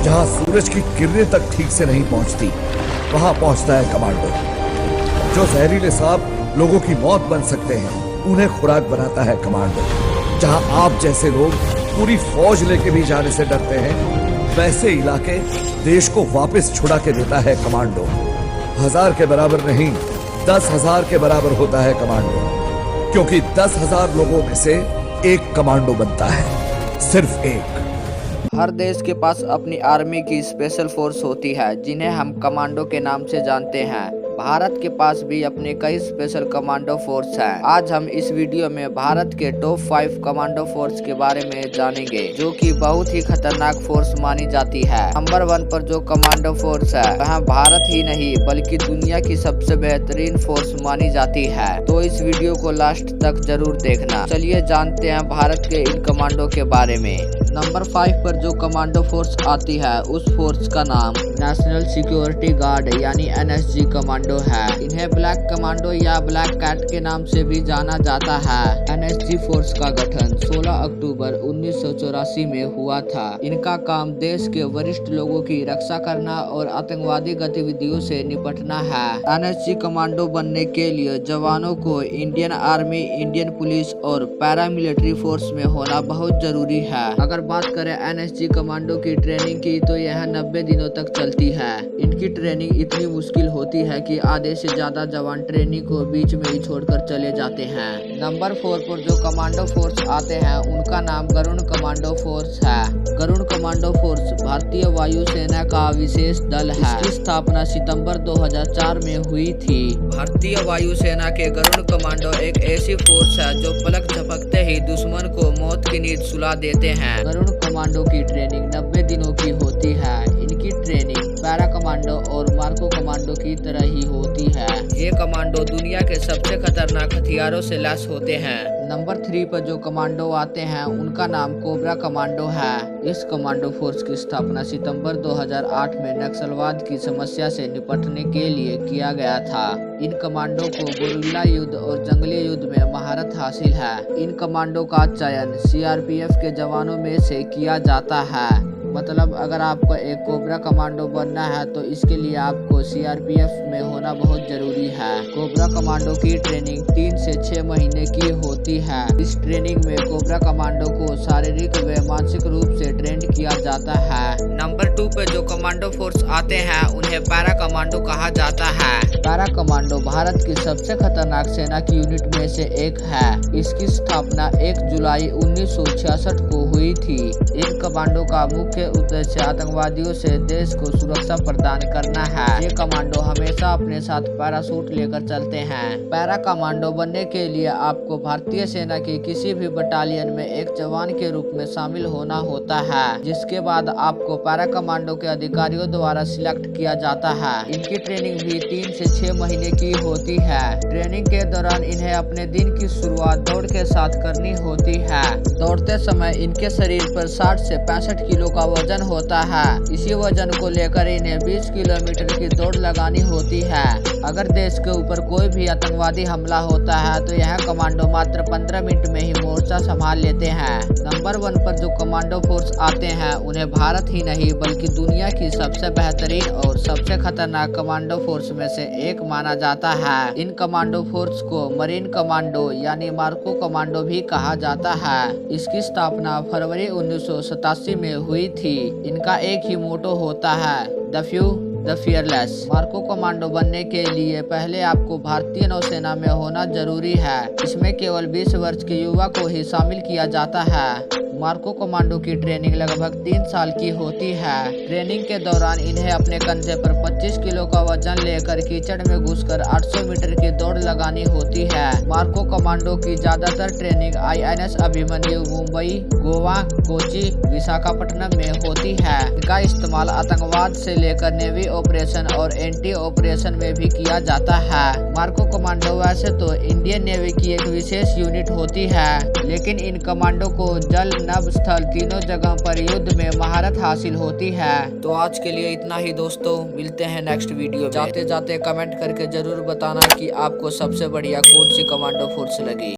जहां सूरज की किरणें तक ठीक से नहीं पहुंचती, वहां पहुंचता है कमांडो। जो जहरीले सांप लोगों की मौत बन सकते हैं, उन्हें खुराक बनाता है कमांडो। जहां आप जैसे लोग पूरी फौज लेके भी जाने से डरते हैं, वैसे इलाके देश को वापस छुड़ा के देता है कमांडो। 1000 के बराबर नहीं, 10,000 के बराबर होता है कमांडो, क्योंकि 10,000 लोगों में से एक कमांडो बनता है, सिर्फ एक। हर देश के पास अपनी आर्मी की स्पेशल फोर्स होती है, जिन्हें हम कमांडो के नाम से जानते हैं। भारत के पास भी अपने कई स्पेशल कमांडो फोर्स हैं। आज हम इस वीडियो में भारत के टॉप 5 कमांडो फोर्स के बारे में जानेंगे, जो कि बहुत ही खतरनाक फोर्स मानी जाती है। नंबर 1 पर जो कमांडो फोर्स है, वह भारत ही नहीं बल्कि दुनिया की सबसे बेहतरीन फोर्स मानी जाती है। तो इस वीडियो को लास्ट तक जरूर देखना। चलिए जानते हैं भारत के इन कमांडो के बारे में। नंबर 5 पर जो कमांडो फोर्स आती है, उस फोर्स का नाम नेशनल सिक्योरिटी गार्ड यानी NSG कमांडो है। इन्हें ब्लैक कमांडो या ब्लैक कैट के नाम से भी जाना जाता है। NSG फोर्स का गठन 16 अक्टूबर 1984 में हुआ था। इनका काम देश के वरिष्ठ लोगों की रक्षा करना और आतंकवादी गतिविधियों से निपटना है। NSG कमांडो बनने के लिए जवानों को इंडियन आर्मी, इंडियन पुलिस और पैरामिलिट्री फोर्स में होना बहुत जरूरी है। अगर बात करें NSG कमांडो की ट्रेनिंग की, तो यह 90 दिनों तक चलती है। इनकी ट्रेनिंग इतनी मुश्किल होती है कि आधे से ज्यादा जवान ट्रेनिंग को बीच में ही छोड़कर चले जाते हैं। नंबर 4 पर जो कमांडो फोर्स आते हैं, उनका नाम गरुड़ कमांडो फोर्स है। गरुड़ कमांडो फोर्स भारतीय वायु सेना का विशेष दल है। इसकी स्थापना सितंबर 2004 में हुई थी। भारतीय वायु सेना के गरुड़ कमांडो एक ऐसी फोर्स है जो पलक झपकते ही दुश्मन को मौत की नींद सुला देते हैं। गरुड़ कमांडो की ट्रेनिंग 90 दिनों की होती है। इनकी ट्रेनिंग पैरा कमांडो और मार्को कमांडो की तरह ही होती है। ये कमांडो दुनिया के सबसे खतरनाक हथियारों से लैस होते हैं। नंबर 3 पर जो कमांडो आते हैं, उनका नाम कोबरा कमांडो है। इस कमांडो फोर्स की स्थापना सितंबर 2008 में नक्सलवाद की समस्या से निपटने के लिए किया गया था। इन कमांडो को गुरिल्ला युद्ध और जंगली युद्ध में महारत हासिल है। इन कमांडो का चयन CRPF के जवानों में से किया जाता है। मतलब अगर आपको एक कोबरा कमांडो बनना है, तो इसके लिए आपको CRPF में होना बहुत जरूरी है। कोबरा कमांडो की ट्रेनिंग 3 से 6 महीने की होती है। इस ट्रेनिंग में कोबरा कमांडो को शारीरिक व मानसिक रूप से ट्रेन किया जाता है। नंबर 2 पे जो कमांडो फोर्स आते हैं, उन्हें पैरा कमांडो कहा जाता है। पैरा कमांडो भारत की सबसे खतरनाक सेना की यूनिट में से एक है। इसकी स्थापना 1 जुलाई 1966 को हुई थी। इन कमांडो का मुख्य उद्देश्य आतंकवादियों से देश को सुरक्षा प्रदान करना है। ये कमांडो हमेशा अपने साथ पैराशूट लेकर चलते हैं। पैरा कमांडो बनने के लिए आपको भारतीय सेना की किसी भी बटालियन में एक जवान के रूप में शामिल होना होता है, जिसके बाद आपको पैरा कमांडो के अधिकारियों द्वारा सिलेक्ट किया जाता है। इनकी ट्रेनिंग भी 3 से 6 महीने की होती है। ट्रेनिंग के दौरान इन्हें अपने दिन की शुरुआत दौड़ के साथ करनी होती है। दौड़ते समय इनके शरीर पर 60 से 65 किलो का वजन होता है। इसी वजन को लेकर इन्हें 20 किलोमीटर की दौड़ लगानी होती है। अगर देश के ऊपर कोई भी आतंकवादी हमला होता है, तो यह कमांडो मात्र 15 मिनट में ही मोर्चा संभाल लेते हैं। नंबर 1 पर जो कमांडो फोर्स आते हैं, उन्हें भारत ही नहीं बल्कि दुनिया की सबसे बेहतरीन और सबसे खतरनाक कमांडो फोर्स में से एक माना जाता है। इन कमांडो फोर्स को मरीन कमांडो यानी मार्को कमांडो भी कहा जाता है। इसकी स्थापना फरवरी 1987 में हुई थी। इनका एक ही मोटो होता है, the few the fearless. Marco commando बनने के लिए पहले आपको भारतीय नौसेना में होना जरूरी है। इसमें केवल 20 वर्ष के युवा को ही शामिल किया जाता है। मार्को कमांडो की ट्रेनिंग लगभग 3 साल की होती है। ट्रेनिंग के दौरान इन्हें अपने कंधे पर 25 किलो का वजन लेकर कीचड़ में घुसकर 800 मीटर की दौड़ लगानी होती है। मार्को कमांडो की ज्यादातर ट्रेनिंग INS अभिमन्यु मुंबई, गोवा, कोची, विशाखापट्टनम में होती है। इनका इस्तेमाल आतंकवाद से लेकर नेवी ऑपरेशन और एंटी ऑपरेशन में भी किया जाता है। मार्को कमांडो वैसे तो इंडियन नेवी की एक विशेष यूनिट होती है, लेकिन इन कमांडो को जल, नभ, स्थल तीनों जगह पर युद्ध में महारत हासिल होती है। तो आज के लिए इतना ही दोस्तों, मिलते हैं नेक्स्ट वीडियो में। जाते जाते कमेंट करके जरूर बताना कि आपको सबसे बढ़िया कौन सी कमांडो फोर्स लगी।